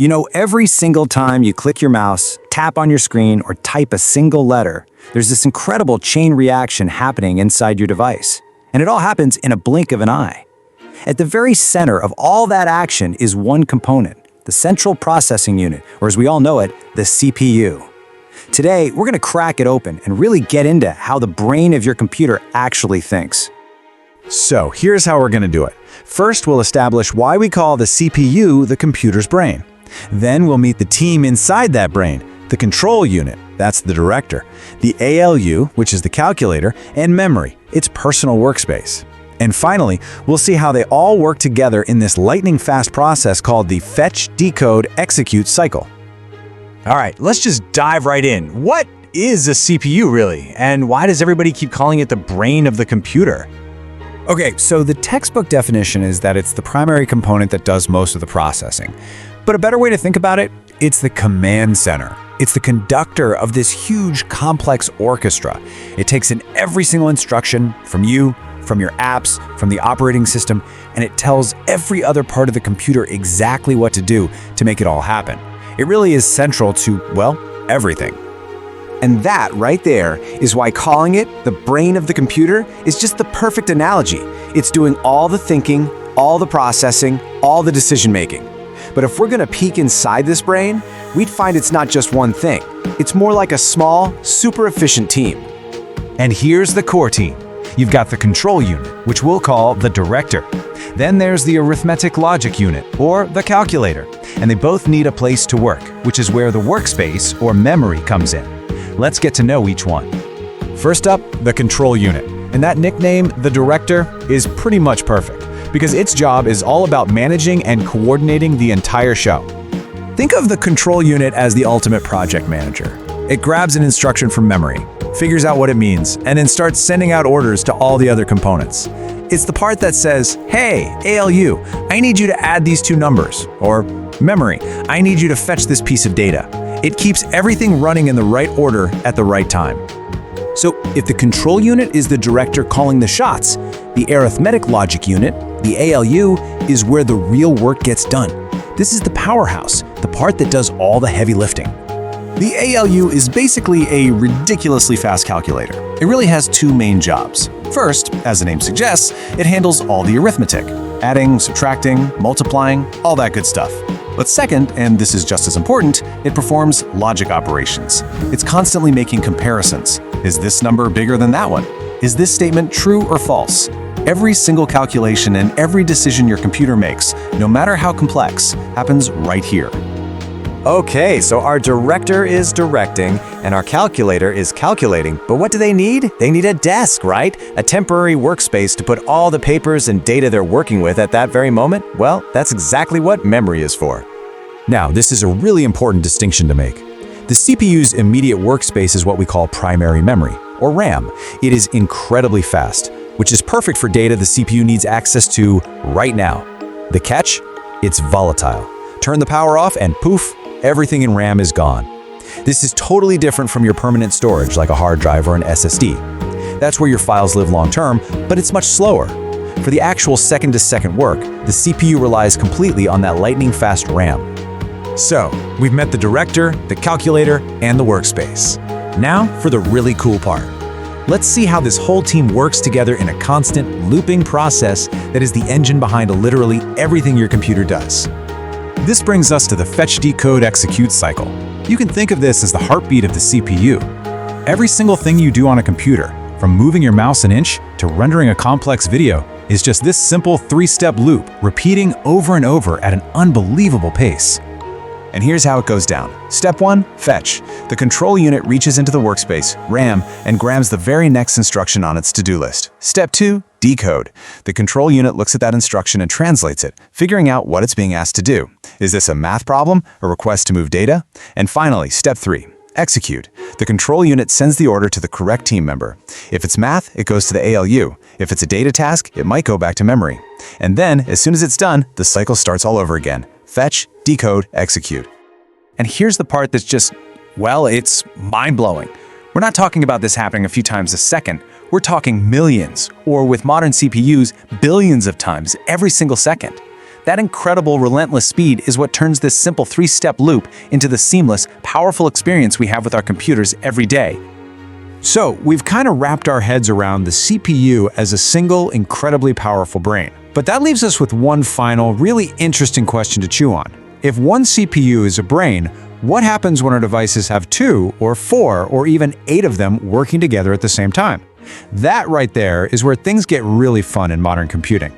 You know, every single time you click your mouse, tap on your screen, or type a single letter, there's this incredible chain reaction happening inside your device. And it all happens in a blink of an eye. At the very center of all that action is one component, the central processing unit, or as we all know it, the CPU. Today, we're going to crack it open and really get into how the brain of your computer actually thinks. So here's how we're going to do it. First, we'll establish why we call the CPU the computer's brain. Then we'll meet the team inside that brain, the control unit, that's the director, the ALU, which is the calculator, and memory, its personal workspace. And finally, we'll see how they all work together in this lightning-fast process called the fetch-decode-execute cycle. All right, let's just dive right in. What is a CPU really? And why does everybody keep calling it the brain of the computer? Okay, so the textbook definition is that it's the primary component that does most of the processing. But a better way to think about it, it's the command center. It's the conductor of this huge, complex orchestra. It takes in every single instruction from you, from your apps, from the operating system, and it tells every other part of the computer exactly what to do to make it all happen. It really is central to, well, everything. And that right there is why calling it the brain of the computer is just the perfect analogy. It's doing all the thinking, all the processing, all the decision-making. But if we're going to peek inside this brain, we'd find it's not just one thing. It's more like a small, super efficient team. And here's the core team. You've got the control unit, which we'll call the director. Then there's the Arithmetic Logic Unit, or the calculator. And they both need a place to work, which is where the workspace, or memory, comes in. Let's get to know each one. First up, the control unit. And that nickname, the director, is pretty much perfect, because its job is all about managing and coordinating the entire show. Think of the control unit as the ultimate project manager. It grabs an instruction from memory, figures out what it means, and then starts sending out orders to all the other components. It's the part that says, hey, ALU, I need you to add these two numbers, or memory, I need you to fetch this piece of data. It keeps everything running in the right order at the right time. So if the control unit is the director calling the shots, the arithmetic logic unit, the ALU, is where the real work gets done. This is the powerhouse, the part that does all the heavy lifting. The ALU is basically a ridiculously fast calculator. It really has two main jobs. First, as the name suggests, it handles all the arithmetic, adding, subtracting, multiplying, all that good stuff. But second, and this is just as important, it performs logic operations. It's constantly making comparisons. Is this number bigger than that one? Is this statement true or false? Every single calculation and every decision your computer makes, no matter how complex, happens right here. Okay, so our director is directing and our calculator is calculating, but what do they need? They need a desk, right? A temporary workspace to put all the papers and data they're working with at that very moment? Well, that's exactly what memory is for. Now, this is a really important distinction to make. The CPU's immediate workspace is what we call primary memory, or RAM. It is incredibly fast, which is perfect for data the CPU needs access to right now. The catch? It's volatile. Turn the power off and poof, everything in RAM is gone. This is totally different from your permanent storage like a hard drive or an SSD. That's where your files live long-term, but it's much slower. For the actual second-to-second work, the CPU relies completely on that lightning-fast RAM. So, we've met the director, the calculator, and the workspace. Now for the really cool part. Let's see how this whole team works together in a constant, looping process that is the engine behind literally everything your computer does. This brings us to the fetch-decode-execute cycle. You can think of this as the heartbeat of the CPU. Every single thing you do on a computer, from moving your mouse an inch to rendering a complex video, is just this simple three-step loop, repeating over and over at an unbelievable pace. And here's how it goes down. Step 1, fetch. The control unit reaches into the workspace, RAM, and grabs the very next instruction on its to-do list. Step 2, decode. The control unit looks at that instruction and translates it, figuring out what it's being asked to do. Is this a math problem, a request to move data? And finally, step 3, execute. The control unit sends the order to the correct team member. If it's math, it goes to the ALU. If it's a data task, it might go back to memory. And then, as soon as it's done, the cycle starts all over again. Fetch, decode, execute. And here's the part that's just, well, it's mind-blowing. We're not talking about this happening a few times a second. We're talking millions, or with modern CPUs, billions of times every single second. That incredible, relentless speed is what turns this simple three-step loop into the seamless, powerful experience we have with our computers every day. So, we've kind of wrapped our heads around the CPU as a single, incredibly powerful brain. But that leaves us with one final, really interesting question to chew on. If one CPU is a brain, what happens when our devices have 2 or 4 or even 8 of them working together at the same time? That right there is where things get really fun in modern computing.